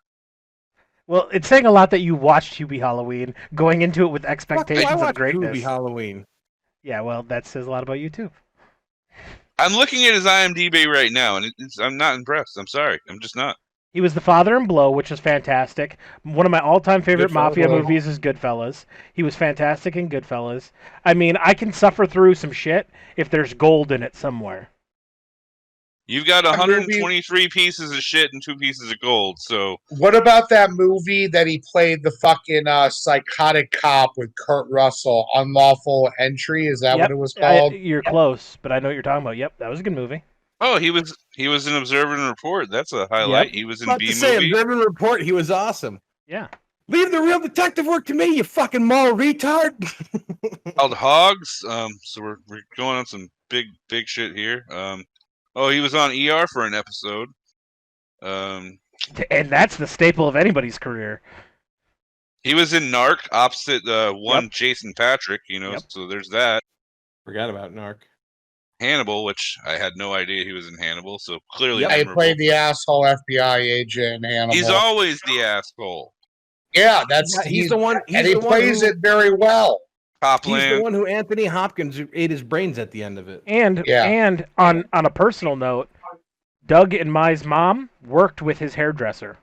Well, it's saying a lot that you watched Hubie Halloween, going into it with expectations of greatness. Hubie Halloween. Yeah, well, that says a lot about you too. I'm looking at his IMDb right now, and I'm not impressed. I'm sorry, I'm just not. He was the father in Blow, which is fantastic. One of my all-time favorite mafia movies is Goodfellas. He was fantastic in Goodfellas. I mean, I can suffer through some shit if there's gold in it somewhere. You've got 123 pieces of shit and 2 pieces of gold, so... What about that movie that he played the fucking psychotic cop with Kurt Russell, Unlawful Entry? Is that what it was called? You're close, but I know what you're talking about. Yep, that was a good movie. Oh, he was in Observe and Report. That's a highlight. Yep. He was in B-Movie. Observe and Report, he was awesome. Yeah. Leave the real detective work to me, you fucking moral retard. Called Hogs. So we're going on some big shit here. Oh, he was on ER for an episode. And that's the staple of anybody's career. He was in Narc opposite Jason Patric, so there's that. Forgot about Narc. Hannibal, which I had no idea he was in Hannibal, so clearly he played the asshole FBI agent in Hannibal. He's always the asshole. Yeah, he's the one. And he plays it very well. Copland. He's the one who Anthony Hopkins ate his brains at the end of it. And on a personal note, Doug and Mai's mom worked with his hairdresser.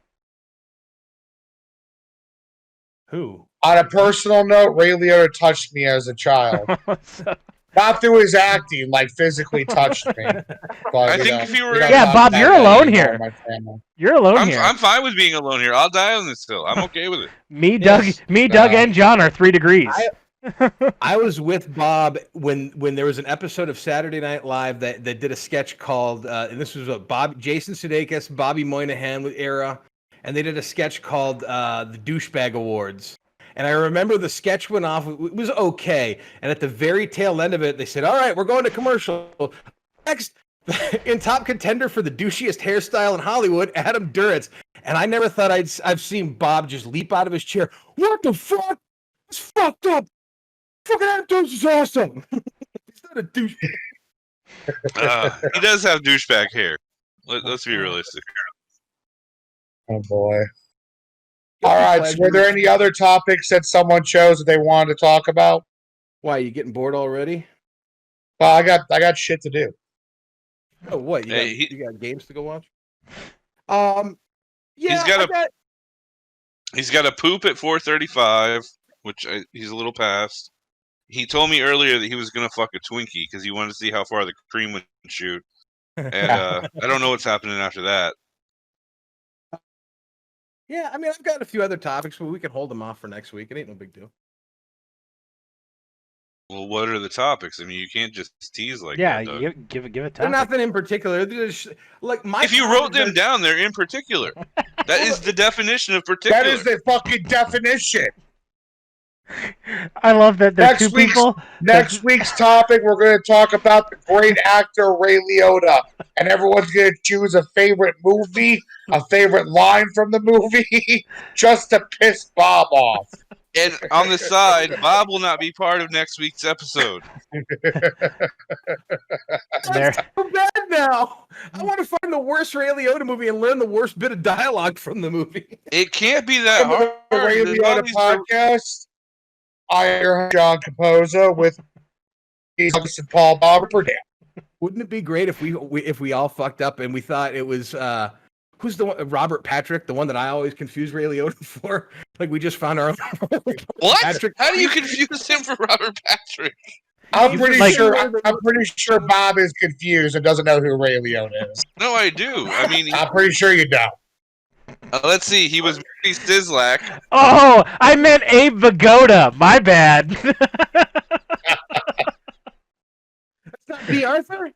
Who? On a personal note, Ray Liotta touched me as a child. Not through his acting, like physically touched me. But, I think if you were... Yeah, Bob, you're alone here. You're alone here. I'm fine with being alone here. I'll die on this hill. I'm okay with it. Doug, and John are 3 degrees. I was with Bob when there was an episode of Saturday Night Live that did a sketch called, and this was Jason Sudeikis, Bobby Moynihan era, and they did a sketch called the Douchebag Awards. And I remember the sketch went off. It was okay. And at the very tail end of it, they said, all right, we're going to commercial. Next, in top contender for the douchiest hairstyle in Hollywood, Adam Duritz. And I never thought I've seen Bob just leap out of his chair. What the fuck? It's fucked up. Fucking Adam Duritz is awesome. He's not a douche. He does have douchebag hair. Let's be realistic. Oh, boy. All right, so were there any other topics that someone chose that they wanted to talk about? Why, you getting bored already? Well, I got shit to do. Oh, what? You got games to go watch? Yeah, he's got a poop at 4:35, which he's a little past. He told me earlier that he was gonna fuck a Twinkie because he wanted to see how far the cream would shoot. And I don't know what's happening after that. Yeah, I mean, I've got a few other topics, but we can hold them off for next week. It ain't no big deal. Well, what are the topics? I mean, you can't just tease like that. Yeah, give it time. They're nothing in particular. If you wrote them down, they're in particular. That is the definition of particular. That is the fucking definition. I love that there's two people. Next week's topic, we're going to talk about the great actor Ray Liotta, and everyone's going to choose a favorite movie, a favorite line from the movie, just to piss Bob off. And on the side, Bob will not be part of next week's episode. That's so bad now. I want to find the worst Ray Liotta movie and learn the worst bit of dialogue from the movie. It can't be that hard. The Ray Liotta podcast. I John Capozzo with Paul Bobber. Wouldn't it be great if we all fucked up and we thought it was who's the one, Robert Patrick, the one that I always confuse Ray Liotta for? Like we just found our own. What? Patrick. How do you confuse him for Robert Patrick? I'm pretty sure Bob is confused and doesn't know who Ray Liotta is. No, I do. I mean, I'm pretty sure you don't. Let's see. He was Marty Sislak. Oh, I meant Abe Vigoda. My bad. That's not B. Arthur?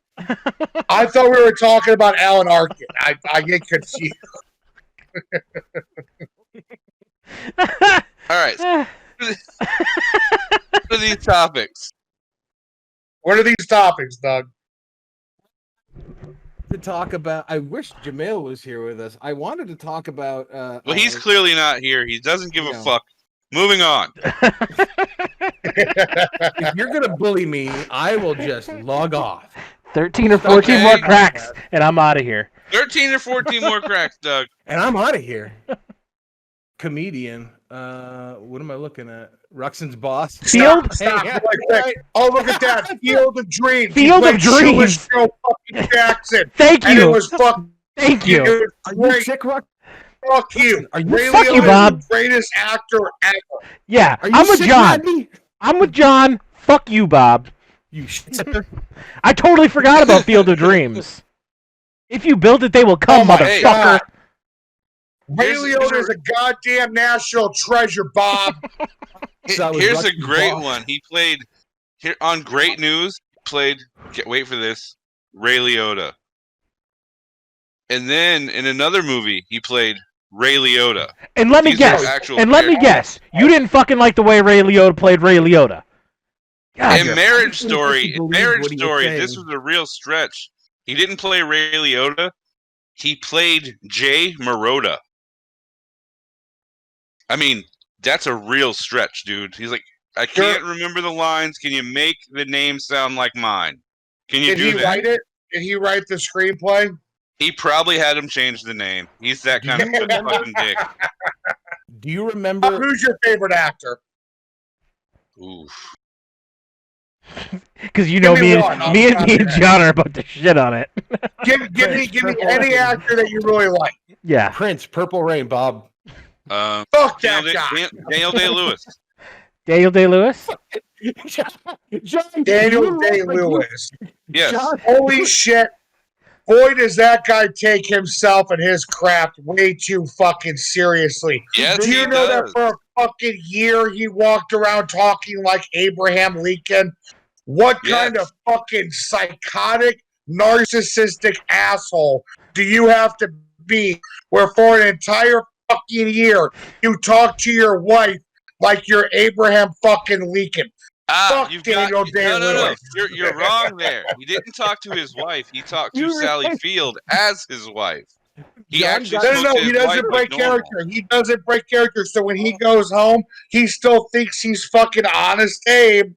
I thought we were talking about Alan Arkin. I get confused. All right. For these topics. What are these topics, Doug? To talk about, I wish Jamil was here with us. I wanted to talk about. Well, he's clearly not here. He doesn't give a fuck. Moving on. If you're gonna bully me, I will just log off. 13 or 14 more cracks, and I'm out of here. 13 or 14 more cracks, Doug. And I'm out of here. Comedian. What am I looking at? Ruxin's boss. Field? Stop. Oh, look at that. Field of Dreams. Field of Dreams. Jackson. Thank you. And it was fucking. Thank you. Are you sick, Ruck? Fuck you. Are you Ray fuck you, Bob? The greatest actor ever. Yeah, I'm with John. I'm with John. Fuck you, Bob. You shit. I totally forgot about Field of Dreams. If you build it, they will come, motherfucker. Ray Liotta is a goddamn national treasure, Bob. Here's a great one. He played here on Great News. Wait for this, Ray Liotta. And then in another movie, he played Ray Liotta. And let me guess. You didn't fucking like the way Ray Liotta played Ray Liotta. God, in Marriage Story, this was a real stretch. He didn't play Ray Liotta. He played Jay Marotta. I mean, That's a real stretch, dude. He's like, I can't remember the lines. Can you make the name sound like mine? Can you do that? Did he write it? Did he write the screenplay? He probably had him change the name. He's that kind of fucking dick. Do you remember? Who's your favorite actor? Oof. Because you know me and John are about to shit on it. give me any actor that you really like. Yeah. Prince, Purple Rain, Bob. Fuck that guy. Daniel Day-Lewis. Daniel Day-Lewis? Daniel Day-Lewis. Yes. John, holy shit. Boy, does that guy take himself and his craft way too fucking seriously. Yes, Do you know that for a fucking year he walked around talking like Abraham Lincoln? What kind of fucking psychotic, narcissistic asshole do you have to be where for an entire fucking year you talk to your wife like you're Abraham fucking Lincoln? Fuck Daniel Day-Lewis. No. You're wrong there. He didn't talk to his wife. He talked to Sally Field as his wife. He actually he doesn't break character. He doesn't break character. So when he goes home, he still thinks he's fucking Honest Abe.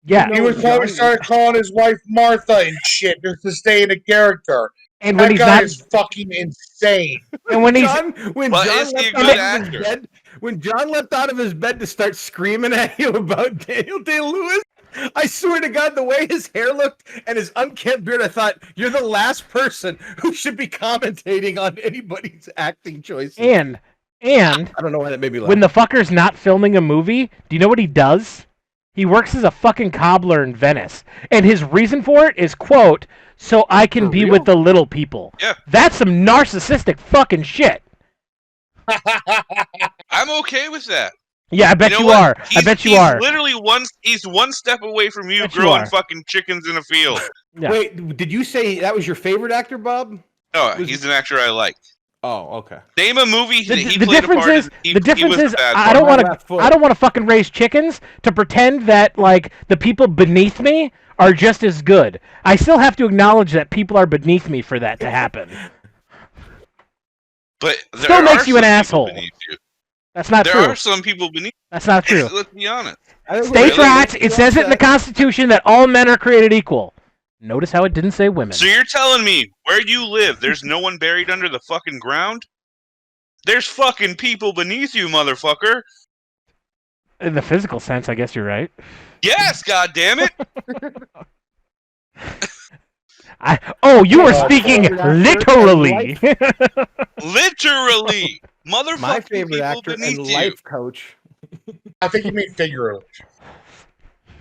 Yeah. He would probably start calling his wife Martha and shit just to stay in a character. And when that guy is fucking insane. And when when John leapt out of his bed to start screaming at you about Daniel Day-Lewis, I swear to God, the way his hair looked and his unkempt beard, I thought, you're the last person who should be commentating on anybody's acting choices. And I don't know why that made me laugh. When the fucker's not filming a movie, do you know what he does? He works as a fucking cobbler in Venice. And his reason for it is, quote, so I can be with the little people. Yeah. That's some narcissistic fucking shit. I'm okay with that. Yeah, I bet you are. I bet you are. Literally he's one step away from you growing fucking chickens in a field. Yeah. Wait, did you say that was your favorite actor, Bob? No, he's an actor I like. Oh, okay. Name a movie the difference is I don't want to fucking raise chickens to pretend that like the people beneath me are just as good. I still have to acknowledge that people are beneath me for that to happen. But still makes you an asshole. That's not true. There are some people beneath. That's not true. Let's be honest. States' rights. It says it in the Constitution that all men are created equal. Notice how it didn't say women. So you're telling me where you live, there's no one buried under the fucking ground? There's fucking people beneath you, motherfucker. In the physical sense, I guess you're right. Yes, goddammit. You were speaking literally. Literally. Motherfucking my favorite people actor beneath and you. life coach. I think you mean figuratively.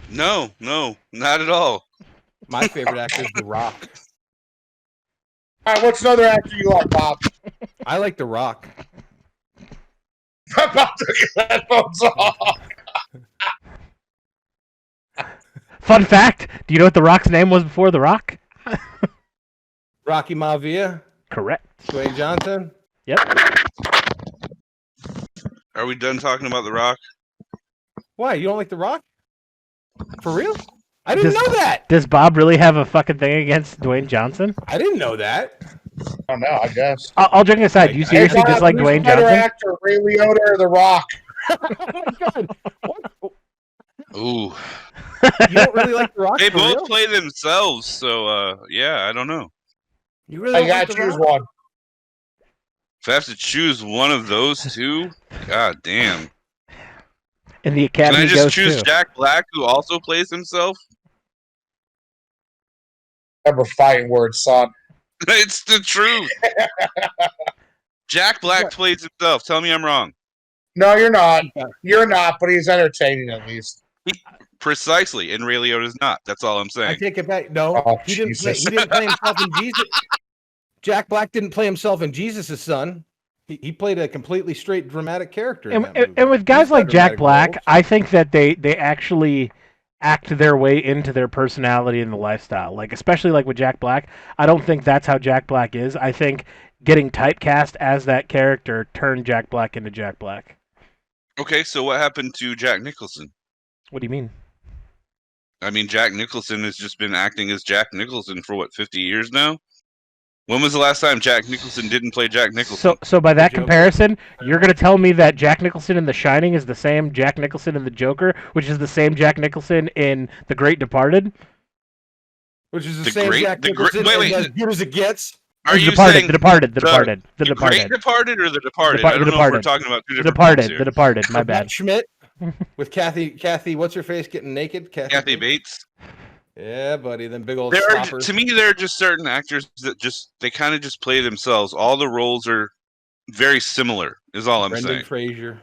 No, not at all. My favorite actor is The Rock. All right, what's another actor you like, Bob? I like The Rock. I'm about to get headphones off. Fun fact, do you know what The Rock's name was before The Rock? Rocky Maivia? Correct. Dwayne Johnson? Yep. Are we done talking about The Rock? Why, you don't like The Rock? For real? I didn't know that! Does Bob really have a fucking thing against Dwayne Johnson? I didn't know that. I don't know, I guess. All joking aside, do you seriously dislike Dwayne Johnson? Actor, Ray Liotta or The Rock? Oh my God. What? Ooh. You don't really like The Rock? They for both real? play themselves, so yeah, I don't know. You really I gotta choose one. If I have to choose one of those two, god damn. And the Academy Can I just goes choose too. Jack Black, who also plays himself? Never fighting words, son. It's the truth. Jack Black plays himself. Tell me I'm wrong. No, you're not. You're not, but he's entertaining at least. Precisely, and Ray Liotta's not. That's all I'm I saying. take it back. No, he didn't play himself in Jesus. Jack Black didn't play himself in Jesus' Son. He played a completely straight dramatic character. And with guys like Jack Black, I think that they actually act their way into their personality and the lifestyle. Like, especially like with Jack Black, I don't think that's how Jack Black is. I think getting typecast as that character turned Jack Black into Jack Black. Okay, so what happened to Jack Nicholson? What do you mean? I mean, Jack Nicholson has just been acting as Jack Nicholson for, 50 years now? When was the last time Jack Nicholson didn't play Jack Nicholson? So by that comparison, you're going to tell me that Jack Nicholson in The Shining is the same Jack Nicholson in The Joker, which is the same Jack Nicholson in The Great Departed? Which is the same Jack Nicholson as good as it gets? Are you saying The Departed? The Great Departed or The Departed? I don't know if we're talking about two different films here. The Departed, my bad. Schmidt with Kathy, what's her face getting naked? Kathy Bates. Yeah, buddy, them big old to me, there are just certain actors that they kind of just play themselves. All the roles are very similar, is all I'm saying. Brendan Fraser.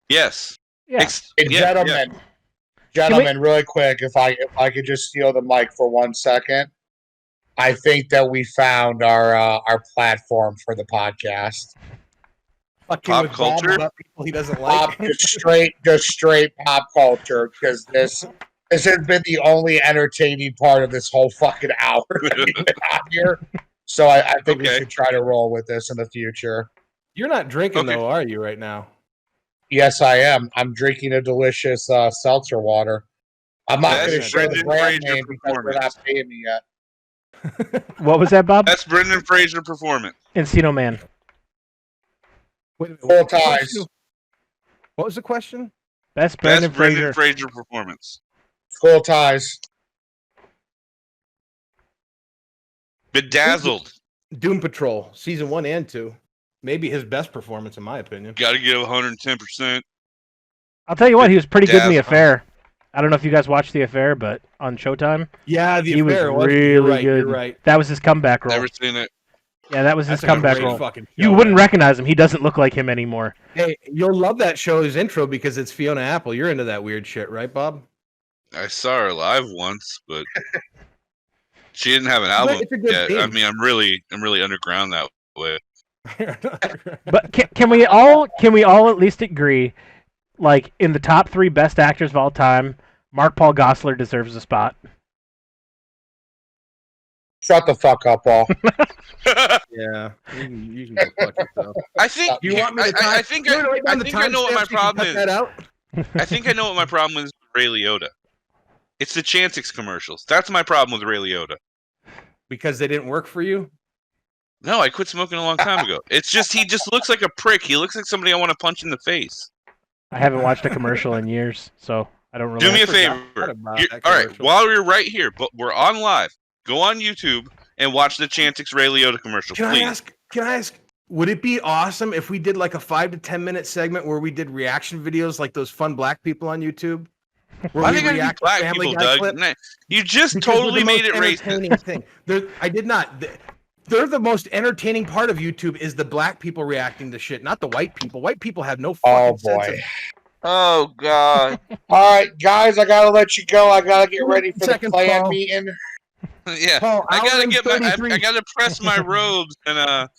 Yes. Yeah. Gentlemen, really quick, if I could just steal the mic for 1 second. I think that we found our platform for the podcast. Pop culture? About people he doesn't like. just straight pop culture, because this has been the only entertaining part of this whole fucking hour that we've been on here. So I think we should try to roll with this in the future. You're not drinking though, are you, right now? Yes, I am. I'm drinking a delicious seltzer water. I'm not going to share the brand name because they're not paying me yet. What was that, Bob? That's Brendan Fraser performance. Encino Man. Full ties. What was the question? Best Brendan Fraser performance. Full ties. Bedazzled. Doom Patrol, season 1 and 2. Maybe his best performance, in my opinion. Got to give 110%. I'll tell you what, he was pretty good in The Affair. I don't know if you guys watched The Affair, but on Showtime. Yeah, he was really good. You're right. That was his comeback role. Never seen it. Yeah, that was his comeback role. Show, you wouldn't recognize him. He doesn't look like him anymore. Hey, you'll love that show's intro because it's Fiona Apple. You're into that weird shit, right, Bob? I saw her live once, but she didn't have an album yet. I mean, I'm really underground that way. But can we all at least agree, like in the top 3 best actors of all time, Mark Paul Gosselaar deserves a spot? Shut the fuck up, Paul. Yeah, you can go fuck yourself. I think you want me to. I think I know what my problem is. I think I know what my problem is with Ray Liotta. It's the Chantix commercials. That's my problem with Ray Liotta. Because they didn't work for you? No, I quit smoking a long time ago. It's just he just looks like a prick. He looks like somebody I want to punch in the face. I haven't watched a commercial in years, so I don't really. Do me a favor. All right, while we're right here, but we're on live. Go on YouTube and watch the Chantix Ray Liotta commercial, please. Can I ask? Would it be awesome if we did like a 5 to 10 minute segment where we did reaction videos like those fun black people on YouTube? Why do you react to black people, Doug? You just totally made it racist. Thing. I did not. They're the most entertaining part of YouTube is the black people reacting to shit, not the white people. White people have no fucking sense. Oh, God. All right, guys, I got to let you go. I got to get ready for the clan meeting. Yeah, Paul, I gotta press my robes and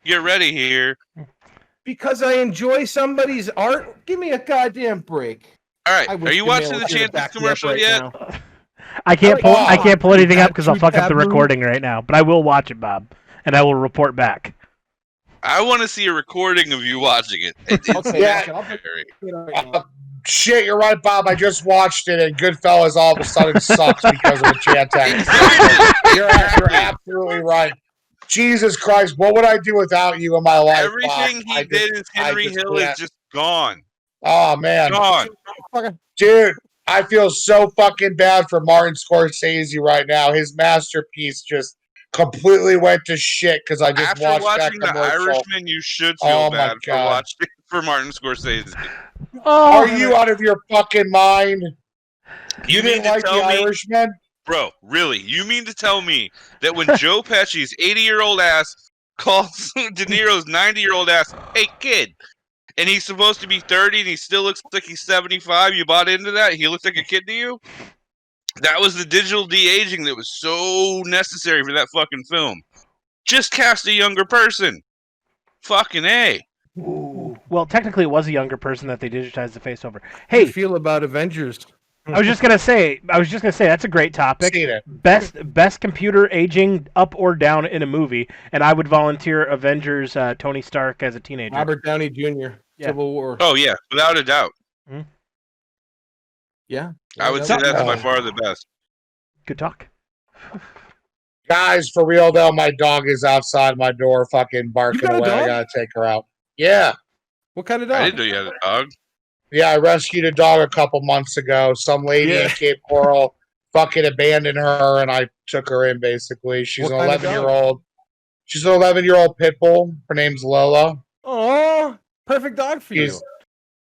get ready here. Because I enjoy somebody's art. Give me a goddamn break. All right, are you watching the Chantix commercial yet? I can't pull anything up because I'll fuck up the recording right now. But I will watch it, Bob, and I will report back. I want to see a recording of you watching it. Shit, you're right, Bob. I just watched it, and Goodfellas all of a sudden sucks because of the Chantix. You're absolutely right. Jesus Christ, what would I do without you in my life? Everything Bob? he did as Henry Hill is just gone. Oh, man. Gone. Dude, I feel so fucking bad for Martin Scorsese right now. His masterpiece just completely went to shit because I just watched that commercial. After watching The Irishman, you should feel bad for watching for Martin Scorsese. Oh, are you out of your fucking mind? You didn't like The Irishman? Bro, really? You mean to tell me that when Joe Pesci's 80-year-old ass calls De Niro's 90-year-old ass, hey, kid, and he's supposed to be 30 and he still looks like he's 75, you bought into that? He looks like a kid to you? That was the digital de-aging that was so necessary for that fucking film. Just cast a younger person. Fucking A. Ooh. Well, technically it was a younger person that they digitized the face over. Hey, how do you feel about Avengers? I was just gonna say that's a great topic. Best computer aging up or down in a movie, and I would volunteer Avengers Tony Stark as a teenager. Robert Downey Jr. Civil War. Oh yeah, without a doubt. Hmm? Yeah, I would say that's by far the best. Good talk. Guys, for real though, my dog is outside my door, fucking barking away. I gotta take her out. Yeah. What kind of dog? I didn't know you had a dog. Yeah, I rescued a dog a couple months ago. Some lady in Cape Coral fucking abandoned her, and I took her in. Basically, she's an 11-year-old. She's an 11-year-old pit bull. Her name's Lola. Oh, perfect dog for you.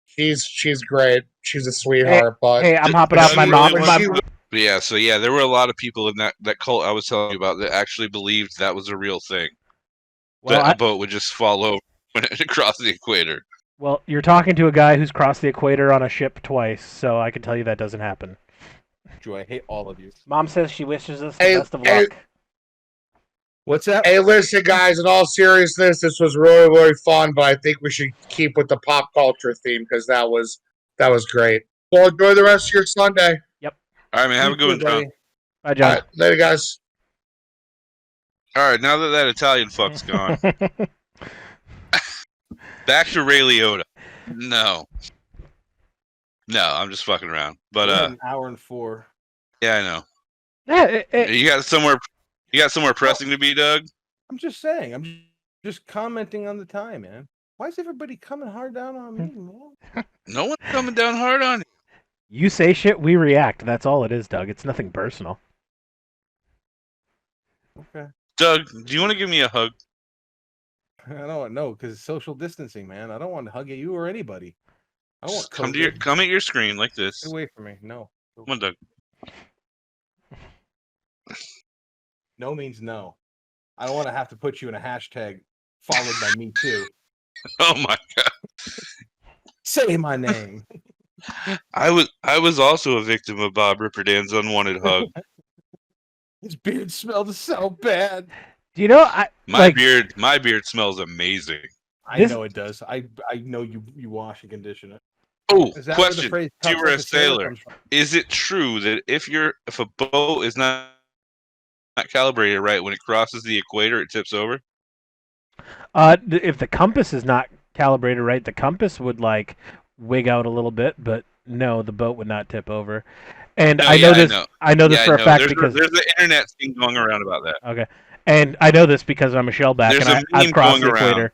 She's great. She's a sweetheart. Hey, I'm hopping off my mom. Yeah, so yeah, there were a lot of people in that cult I was telling you about that actually believed that was a real thing. Well, that a boat would just fall over when it crossed the equator. Well, you're talking to a guy who's crossed the equator on a ship twice, so I can tell you that doesn't happen. Joy, I hate all of you. Mom says she wishes us the best of luck. What's that? Hey, listen, guys, in all seriousness, this was really, really fun, but I think we should keep with the pop culture theme because that was great. Well, enjoy the rest of your Sunday. Yep. All right, man. Have a good one, John. Bye, John. All right, later, guys. All right, now that Italian fuck's gone, back to Ray Liotta. No, I'm just fucking around. But an hour and 4. Yeah, I know. Yeah, you got somewhere pressing to be, Doug? I'm just saying. I'm just commenting on the time, man. Why is everybody coming hard down on me, man? No one's coming down hard on you. You say shit, we react. That's all it is, Doug. It's nothing personal. Okay. Doug, do you want to give me a hug? I don't know, because it's social distancing, man. I don't want to hug at you or anybody. I don't want come at your screen like this. Get away from me. No. Come on, Doug. No means no. I don't want to have to put you in a hashtag followed by me too. Oh my god. Say my name. I was also a victim of Bob Ripperdan's unwanted hug. His beard smelled so bad. Do you know my beard smells amazing. I know it does. I know you wash and condition it. Oh, question. You were a sailor. Is it true that if a boat is not calibrated right, when it crosses the equator, it tips over? If the compass is not calibrated right, the compass would wig out a little bit, but no, the boat would not tip over. And I know this for a fact because there's an internet thing going around about that. Okay, and I know this because I'm a shellback and I've crossed the equator.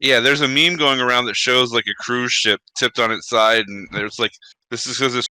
Yeah, there's a meme going around that shows a cruise ship tipped on its side, and there's this is because this